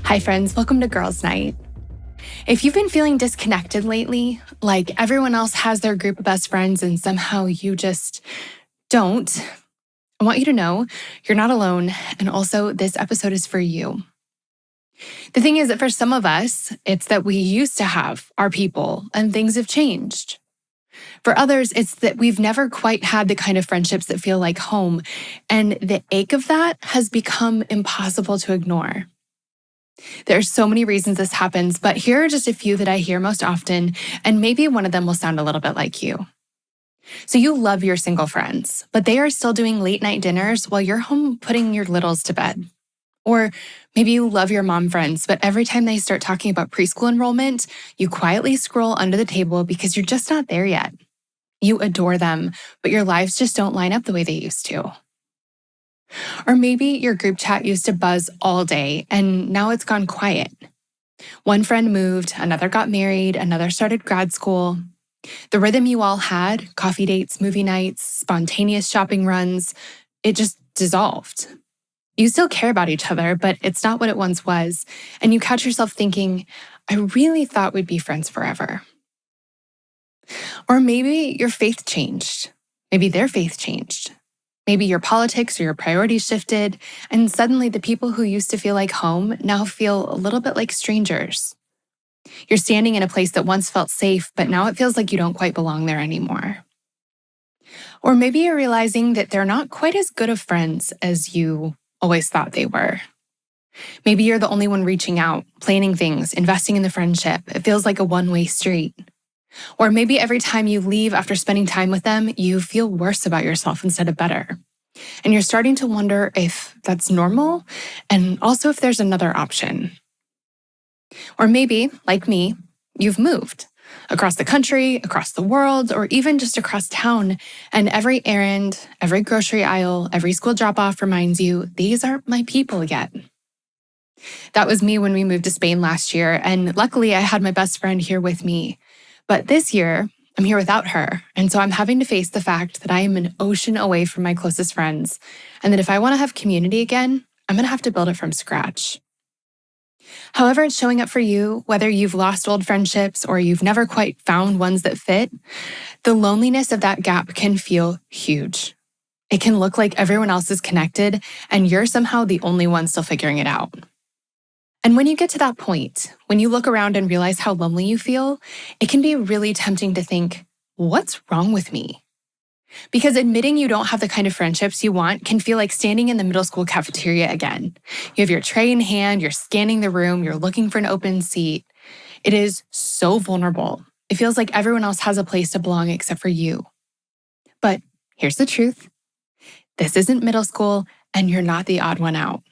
Hi, friends. Welcome to Girls' Night. If you've been feeling disconnected lately, like everyone else has their group of best friends and somehow you just don't, I want you to know you're not alone. And also, this episode is for you. The thing is that for some of us, it's that we used to have our people and things have changed. For others, it's that we've never quite had the kind of friendships that feel like home. And the ache of that has become impossible to ignore. There are so many reasons this happens, but here are just a few that I hear most often, and maybe one of them will sound a little bit like you. So you love your single friends, but they are still doing late night dinners while you're home putting your littles to bed. Or maybe you love your mom friends, but every time they start talking about preschool enrollment, you quietly scroll under the table because you're just not there yet. You adore them, but your lives just don't line up the way they used to. Or maybe your group chat used to buzz all day and now it's gone quiet. One friend moved, another got married, another started grad school. The rhythm you all had, coffee dates, movie nights, spontaneous shopping runs, it just dissolved. You still care about each other, but it's not what it once was. And you catch yourself thinking, I really thought we'd be friends forever. Or maybe your faith changed. Maybe their faith changed. Maybe your politics or your priorities shifted, and suddenly the people who used to feel like home now feel a little bit like strangers. You're standing in a place that once felt safe, but now it feels like you don't quite belong there anymore. Or maybe you're realizing that they're not quite as good of friends as you always thought they were. Maybe you're the only one reaching out, planning things, investing in the friendship. It feels like a one-way street. Or maybe every time you leave after spending time with them, you feel worse about yourself instead of better. And you're starting to wonder if that's normal and also if there's another option. Or maybe, like me, you've moved across the country, across the world, or even just across town. And every errand, every grocery aisle, every school drop-off reminds you, these aren't my people yet. That was me when we moved to Spain last year. And luckily, I had my best friend here with me. But this year, I'm here without her, and so I'm having to face the fact that I am an ocean away from my closest friends, and that if I want to have community again, I'm going to have to build it from scratch. However it's showing up for you, whether you've lost old friendships or you've never quite found ones that fit, the loneliness of that gap can feel huge. It can look like everyone else is connected, and you're somehow the only one still figuring it out. And when you get to that point, when you look around and realize how lonely you feel, it can be really tempting to think, what's wrong with me? Because admitting you don't have the kind of friendships you want can feel like standing in the middle school cafeteria again. You have your tray in hand, you're scanning the room, you're looking for an open seat. It is so vulnerable. It feels like everyone else has a place to belong except for you. But here's the truth. This isn't middle school, and you're not the odd one out.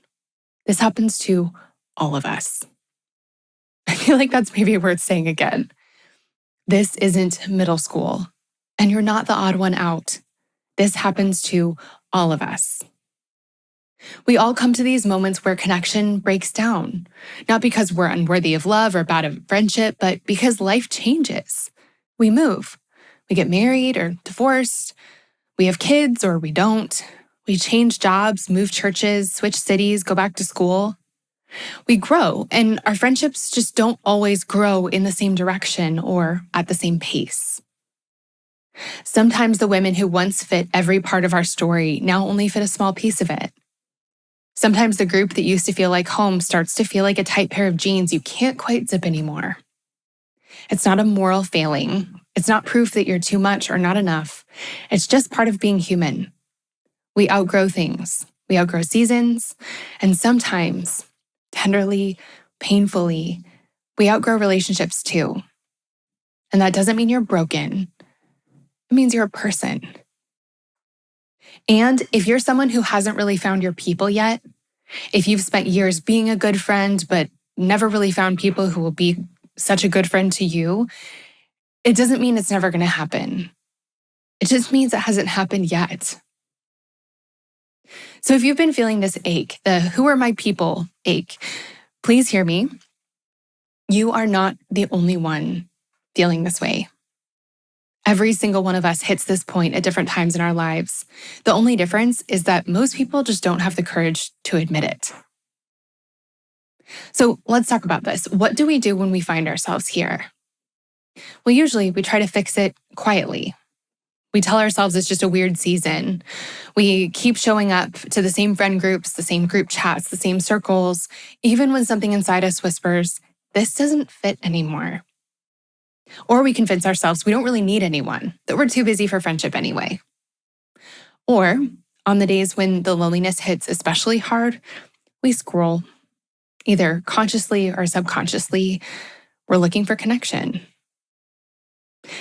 This happens to all of us. I feel like that's maybe worth saying again. This isn't middle school, and you're not the odd one out. This happens to all of us. We all come to these moments where connection breaks down, not because we're unworthy of love or bad of friendship, but because life changes. We move. We get married or divorced. We have kids or we don't. We change jobs, move churches, switch cities, go back to school. We grow, and our friendships just don't always grow in the same direction or at the same pace. Sometimes the women who once fit every part of our story now only fit a small piece of it. Sometimes the group that used to feel like home starts to feel like a tight pair of jeans you can't quite zip anymore. It's not a moral failing. It's not proof that you're too much or not enough. It's just part of being human. We outgrow things. We outgrow seasons, and sometimes tenderly, painfully, we outgrow relationships too. And that doesn't mean you're broken. It means you're a person. And if you're someone who hasn't really found your people yet, if you've spent years being a good friend, but never really found people who will be such a good friend to you, it doesn't mean it's never going to happen. It just means it hasn't happened yet. So if you've been feeling this ache, the who are my people ache, please hear me. You are not the only one feeling this way. Every single one of us hits this point at different times in our lives. The only difference is that most people just don't have the courage to admit it. So let's talk about this. What do we do when we find ourselves here? Well, usually we try to fix it quietly. We tell ourselves it's just a weird season. We keep showing up to the same friend groups, the same group chats, the same circles, even when something inside us whispers, this doesn't fit anymore. Or we convince ourselves we don't really need anyone, that we're too busy for friendship anyway. Or on the days when the loneliness hits especially hard, we scroll, either consciously or subconsciously. We're looking for connection.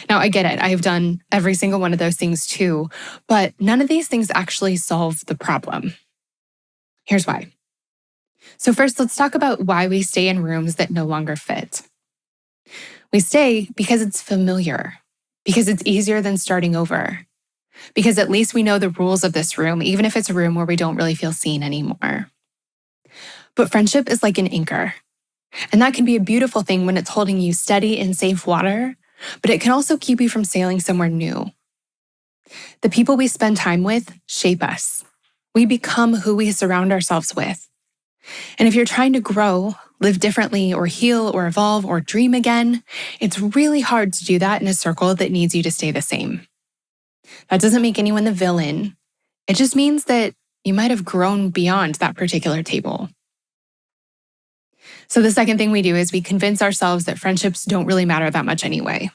Now, I get it. I've done every single one of those things too, but none of these things actually solve the problem. Here's why. So first, let's talk about why we stay in rooms that no longer fit. We stay because it's familiar, because it's easier than starting over, because at least we know the rules of this room, even if it's a room where we don't really feel seen anymore. But friendship is like an anchor, and that can be a beautiful thing when it's holding you steady in safe water, but it can also keep you from sailing somewhere new. The people we spend time with shape us. We become who we surround ourselves with. And if you're trying to grow, live differently, or heal, or evolve, or dream again, it's really hard to do that in a circle that needs you to stay the same. That doesn't make anyone the villain. It just means that you might have grown beyond that particular table. So the second thing we do is we convince ourselves that friendships don't really matter that much anyway.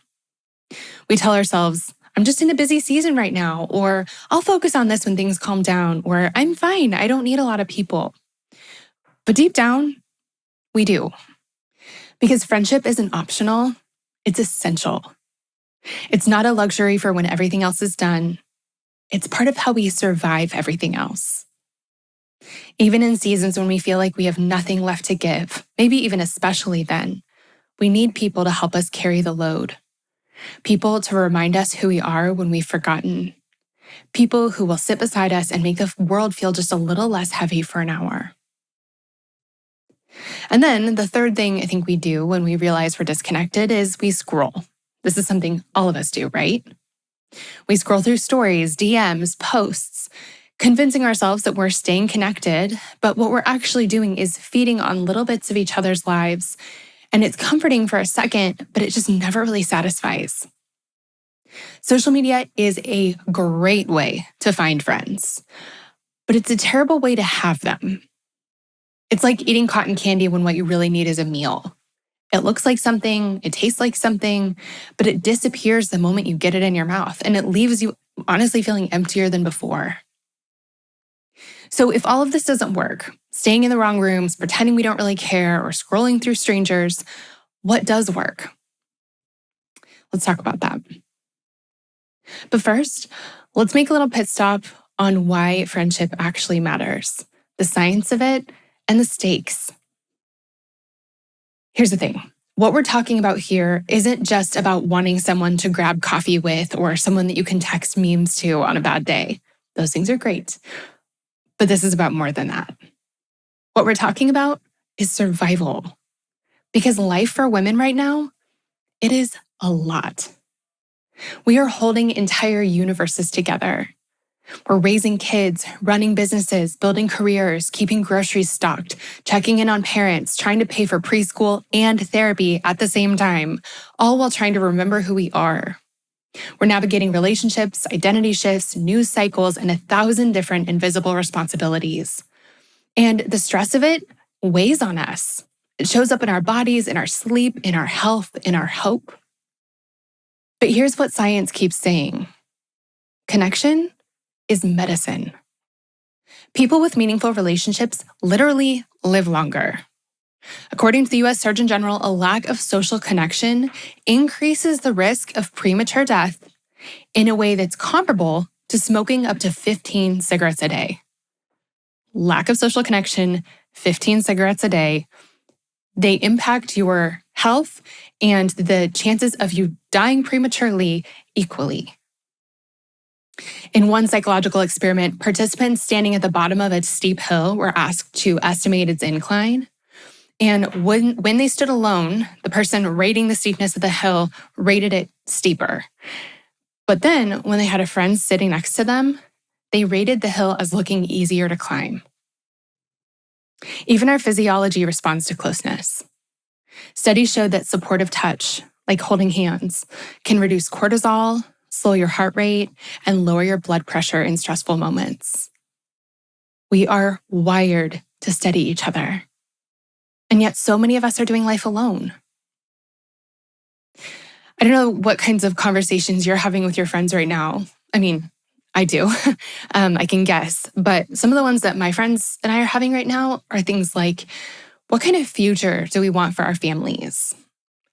We tell ourselves, I'm just in a busy season right now, or I'll focus on this when things calm down, or I'm fine, I don't need a lot of people. But deep down, we do. Because friendship isn't optional, it's essential. It's not a luxury for when everything else is done. It's part of how we survive everything else. Even in seasons when we feel like we have nothing left to give, maybe even especially then, we need people to help us carry the load. People to remind us who we are when we've forgotten. People who will sit beside us and make the world feel just a little less heavy for an hour. And then the third thing I think we do when we realize we're disconnected is we scroll. This is something all of us do, right? We scroll through stories, DMs, posts, convincing ourselves that we're staying connected, but what we're actually doing is feeding on little bits of each other's lives. And it's comforting for a second, but it just never really satisfies. Social media is a great way to find friends, but it's a terrible way to have them. It's like eating cotton candy when what you really need is a meal. It looks like something, it tastes like something, but it disappears the moment you get it in your mouth, and it leaves you honestly feeling emptier than before. So if all of this doesn't work, staying in the wrong rooms, pretending we don't really care, or scrolling through strangers, what does work? Let's talk about that. But first, let's make a little pit stop on why friendship actually matters, the science of it, and the stakes. Here's the thing. What we're talking about here isn't just about wanting someone to grab coffee with or someone that you can text memes to on a bad day. Those things are great. But this is about more than that. What we're talking about is survival. Because life for women right now, it is a lot. We are holding entire universes together. We're raising kids, running businesses, building careers, keeping groceries stocked, checking in on parents, trying to pay for preschool and therapy at the same time, all while trying to remember who we are. We're navigating relationships, identity shifts, news cycles, and 1,000 different invisible responsibilities. And the stress of it weighs on us. It shows up in our bodies, in our sleep, in our health, in our hope. But here's what science keeps saying. Connection is medicine. People with meaningful relationships literally live longer. According to the US Surgeon General, a lack of social connection increases the risk of premature death in a way that's comparable to smoking up to 15 cigarettes a day. Lack of social connection, 15 cigarettes a day, they impact your health and the chances of you dying prematurely equally. In one psychological experiment, participants standing at the bottom of a steep hill were asked to estimate its incline. And when they stood alone, the person rating the steepness of the hill rated it steeper. But then when they had a friend sitting next to them, they rated the hill as looking easier to climb. Even our physiology responds to closeness. Studies showed that supportive touch, like holding hands, can reduce cortisol, slow your heart rate, and lower your blood pressure in stressful moments. We are wired to steady each other. And yet so many of us are doing life alone. I don't know what kinds of conversations you're having with your friends right now. I mean, I do. I can guess. But some of the ones that my friends and I are having right now are things like, what kind of future do we want for our families?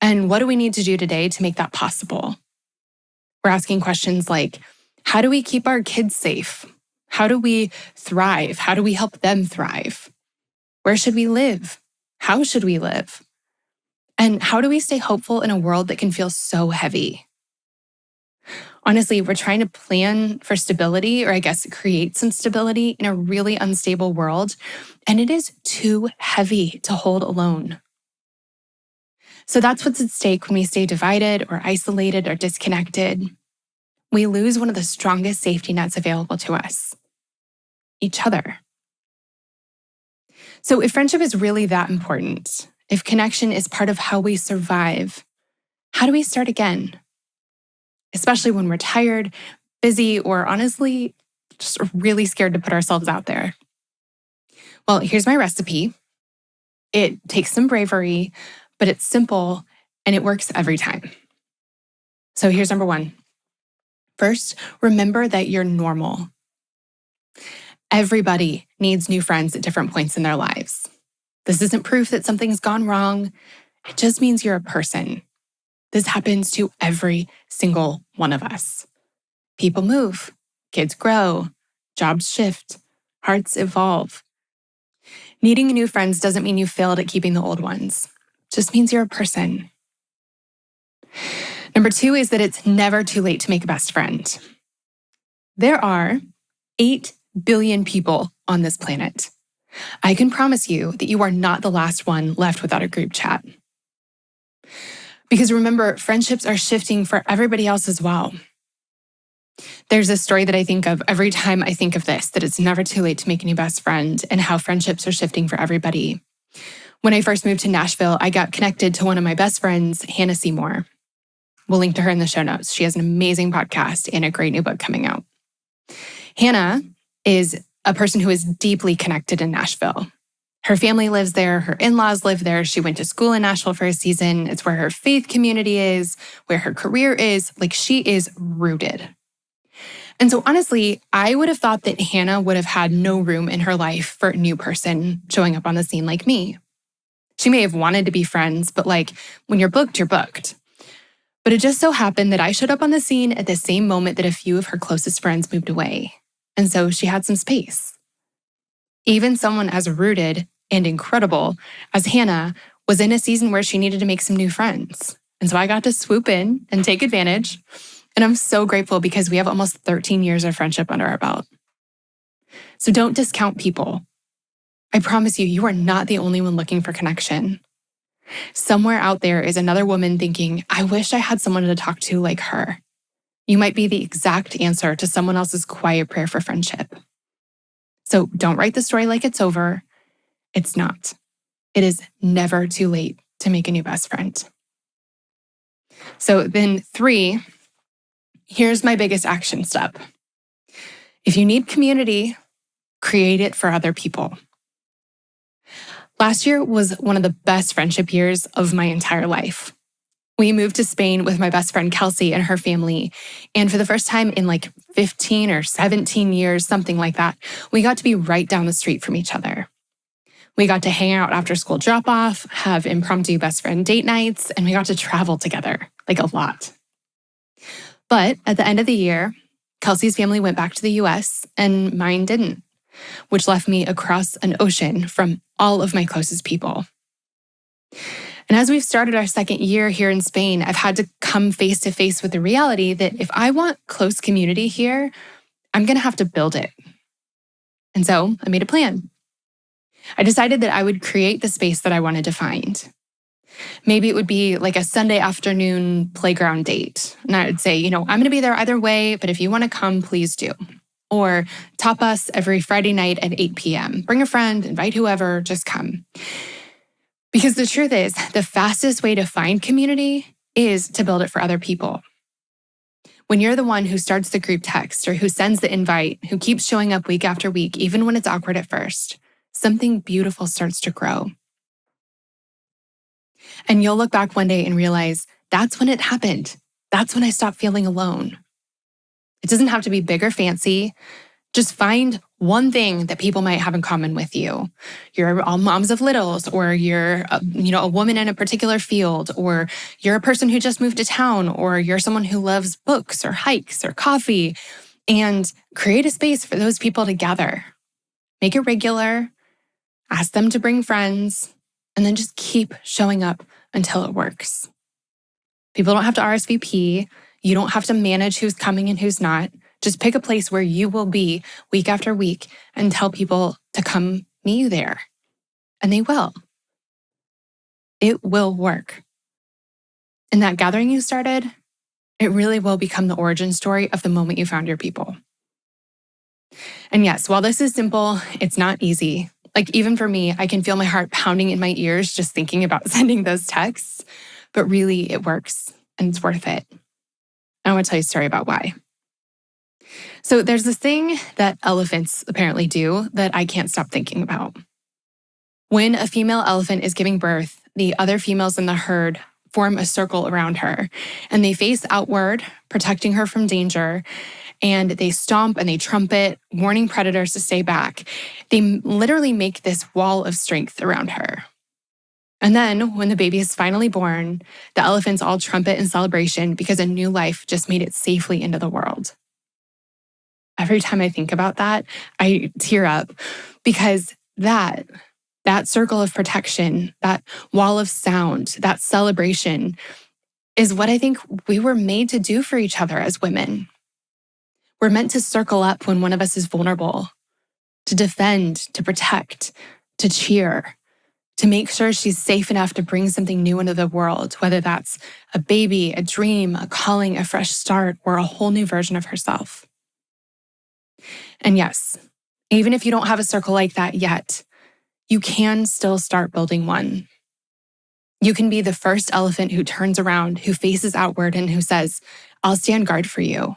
And what do we need to do today to make that possible? We're asking questions like, how do we keep our kids safe? How do we thrive? How do we help them thrive? Where should we live? How should we live? And how do we stay hopeful in a world that can feel so heavy? Honestly, we're trying to plan for stability, or I guess create some stability in a really unstable world, and it is too heavy to hold alone. So that's what's at stake when we stay divided or isolated or disconnected. We lose one of the strongest safety nets available to us, each other. So if friendship is really that important, if connection is part of how we survive, how do we start again? Especially when we're tired, busy, or honestly, just really scared to put ourselves out there. Well, here's my recipe. It takes some bravery, but it's simple and it works every time. So here's number one. First, remember that you're normal. Everybody needs new friends at different points in their lives. This isn't proof that something's gone wrong. It just means you're a person. This happens to every single one of us. People move, kids grow, jobs shift, hearts evolve. Needing new friends doesn't mean you failed at keeping the old ones. It just means you're a person. Number two is that it's never too late to make a best friend. There are 8 billion people on this planet. I can promise you that you are not the last one left without a group chat. Because remember, friendships are shifting for everybody else as well. There's a story that I think of every time I think of this, that it's never too late to make a new best friend and how friendships are shifting for everybody. When I first moved to Nashville, I got connected to one of my best friends, Hannah Seymour. We'll link to her in the show notes. She has an amazing podcast and a great new book coming out. Hannah is a person who is deeply connected in Nashville. Her family lives there. Her in-laws live there. She went to school in Nashville for a season. It's where her faith community is, where her career is. Like, she is rooted. And so honestly, I would have thought that Hannah would have had no room in her life for a new person showing up on the scene like me. She may have wanted to be friends, but like, when you're booked, you're booked. But it just so happened that I showed up on the scene at the same moment that a few of her closest friends moved away. And so she had some space. Even someone as rooted and incredible as Hannah was in a season where she needed to make some new friends. And so I got to swoop in and take advantage. And I'm so grateful because we have almost 13 years of friendship under our belt. So don't discount people. I promise you, you are not the only one looking for connection. Somewhere out there is another woman thinking, I wish I had someone to talk to like her. You might be the exact answer to someone else's quiet prayer for friendship. So don't write the story like it's over. It's not. It is never too late to make a new best friend. So then 3, here's my biggest action step. If you need community, create it for other people. Last year was one of the best friendship years of my entire life. We moved to Spain with my best friend Kelsey and her family. And for the first time in like 15 or 17 years, something like that, we got to be right down the street from each other. We got to hang out after school drop-off, have impromptu best friend date nights, and we got to travel together, like a lot. But at the end of the year, Kelsey's family went back to the US and mine didn't, which left me across an ocean from all of my closest people. And as we've started our second year here in Spain, I've had to come face to face with the reality that if I want close community here, I'm going to have to build it. And so I made a plan. I decided that I would create the space that I wanted to find. Maybe it would be like a Sunday afternoon playground date. And I would say, I'm going to be there either way, but if you want to come, please do. Or tapas every Friday night at 8 p.m. Bring a friend, invite whoever, just come. Because the truth is, the fastest way to find community is to build it for other people. When you're the one who starts the group text or who sends the invite, who keeps showing up week after week, even when it's awkward at first, something beautiful starts to grow. And you'll look back one day and realize that's when it happened. That's when I stopped feeling alone. It doesn't have to be big or fancy. Just find one thing that people might have in common with you. You're all moms of littles, or you're a woman in a particular field, or you're a person who just moved to town, or you're someone who loves books or hikes or coffee, and create a space for those people to gather. Make it regular, ask them to bring friends, and then just keep showing up until it works. People don't have to RSVP. You don't have to manage who's coming and who's not. Just pick a place where you will be week after week and tell people to come meet you there. And they will. It will work. And that gathering you started, it really will become the origin story of the moment you found your people. And yes, while this is simple, it's not easy. Like even for me, I can feel my heart pounding in my ears just thinking about sending those texts. But really, it works and it's worth it. I want to tell you a story about why. So there's this thing that elephants apparently do that I can't stop thinking about. When a female elephant is giving birth, the other females in the herd form a circle around her, and they face outward, protecting her from danger, and they stomp and they trumpet, warning predators to stay back. They literally make this wall of strength around her. And then when the baby is finally born, the elephants all trumpet in celebration because a new life just made it safely into the world. Every time I think about that, I tear up because that circle of protection, that wall of sound, that celebration is what I think we were made to do for each other as women. We're meant to circle up when one of us is vulnerable, to defend, to protect, to cheer, to make sure she's safe enough to bring something new into the world, whether that's a baby, a dream, a calling, a fresh start, or a whole new version of herself. And yes, even if you don't have a circle like that yet, you can still start building one. You can be the first elephant who turns around, who faces outward, and who says, I'll stand guard for you.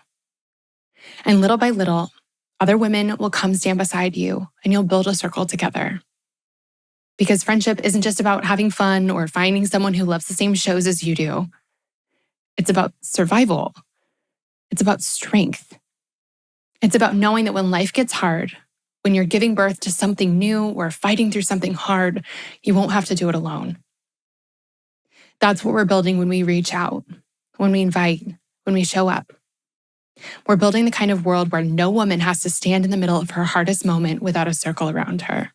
And little by little, other women will come stand beside you, and you'll build a circle together. Because friendship isn't just about having fun or finding someone who loves the same shows as you do. It's about survival. It's about strength. It's about knowing that when life gets hard, when you're giving birth to something new or fighting through something hard, you won't have to do it alone. That's what we're building when we reach out, when we invite, when we show up. We're building the kind of world where no woman has to stand in the middle of her hardest moment without a circle around her.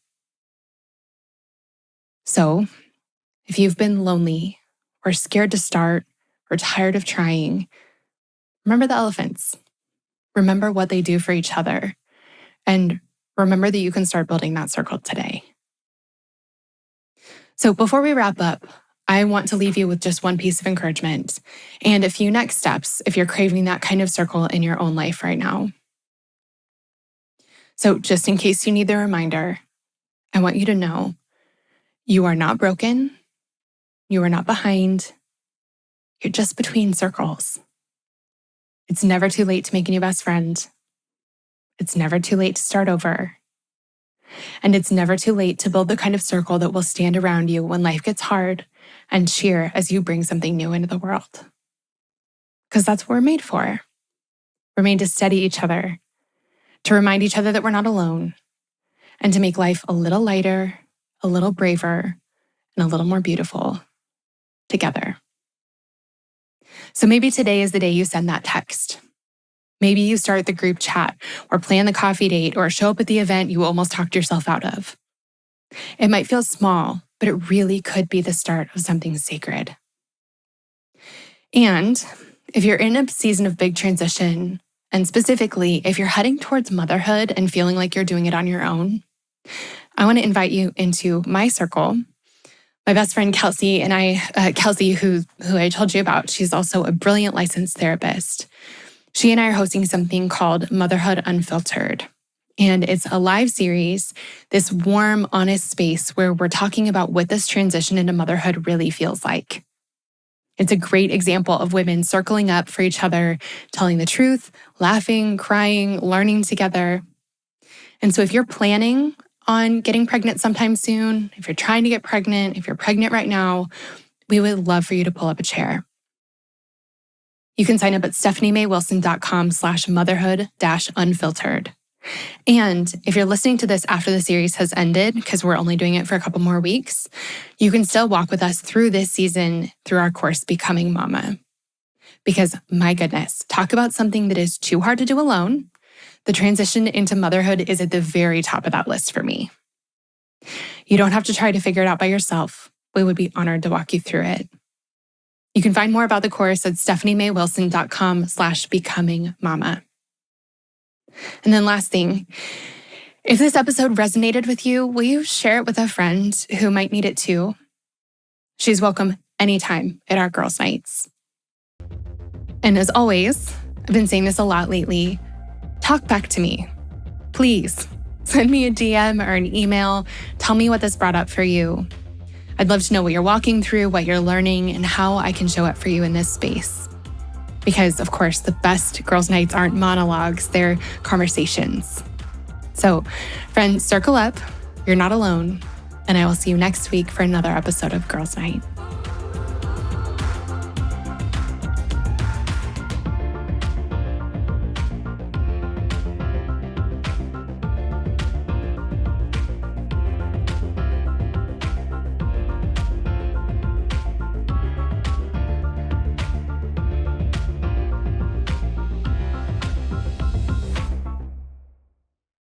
So, if you've been lonely or scared to start or tired of trying, remember the elephants. Remember what they do for each other. And remember that you can start building that circle today. So before we wrap up, I want to leave you with just one piece of encouragement and a few next steps if you're craving that kind of circle in your own life right now. So just in case you need the reminder, I want you to know you are not broken. You are not behind. You're just between circles. It's never too late to make a new best friend. It's never too late to start over. And it's never too late to build the kind of circle that will stand around you when life gets hard and cheer as you bring something new into the world. Because that's what we're made for. We're made to steady each other, to remind each other that we're not alone, and to make life a little lighter, a little braver, and a little more beautiful together. So maybe today is the day you send that text. Maybe you start the group chat or plan the coffee date or show up at the event you almost talked yourself out of. It might feel small, but it really could be the start of something sacred. And if you're in a season of big transition, and specifically if you're heading towards motherhood and feeling like you're doing it on your own, I want to invite you into my circle. My best friend Kelsey Kelsey, who I told you about, she's also a brilliant licensed therapist. She and I are hosting something called Motherhood Unfiltered. And it's a live series, this warm, honest space where we're talking about what this transition into motherhood really feels like. It's a great example of women circling up for each other, telling the truth, laughing, crying, learning together. And so if you're planning on getting pregnant sometime soon, if you're trying to get pregnant, if you're pregnant right now, we would love for you to pull up a chair. You can sign up at stephaniemaywilson.com/motherhood-unfiltered. And if you're listening to this after the series has ended, because we're only doing it for a couple more weeks, you can still walk with us through this season through our course, Becoming Mama. Because my goodness, talk about something that is too hard to do alone. The transition into motherhood is at the very top of that list for me. You don't have to try to figure it out by yourself. We would be honored to walk you through it. You can find more about the course at stephaniemaywilson.com/becomingmama. And then last thing, if this episode resonated with you, will you share it with a friend who might need it too? She's welcome anytime at our girls' nights. And as always, I've been saying this a lot lately, talk back to me. Please send me a DM or an email. Tell me what this brought up for you. I'd love to know what you're walking through, what you're learning, and how I can show up for you in this space. Because, of course, the best girls' nights aren't monologues, they're conversations. So, friends, circle up. You're not alone. And I will see you next week for another episode of Girls' Night.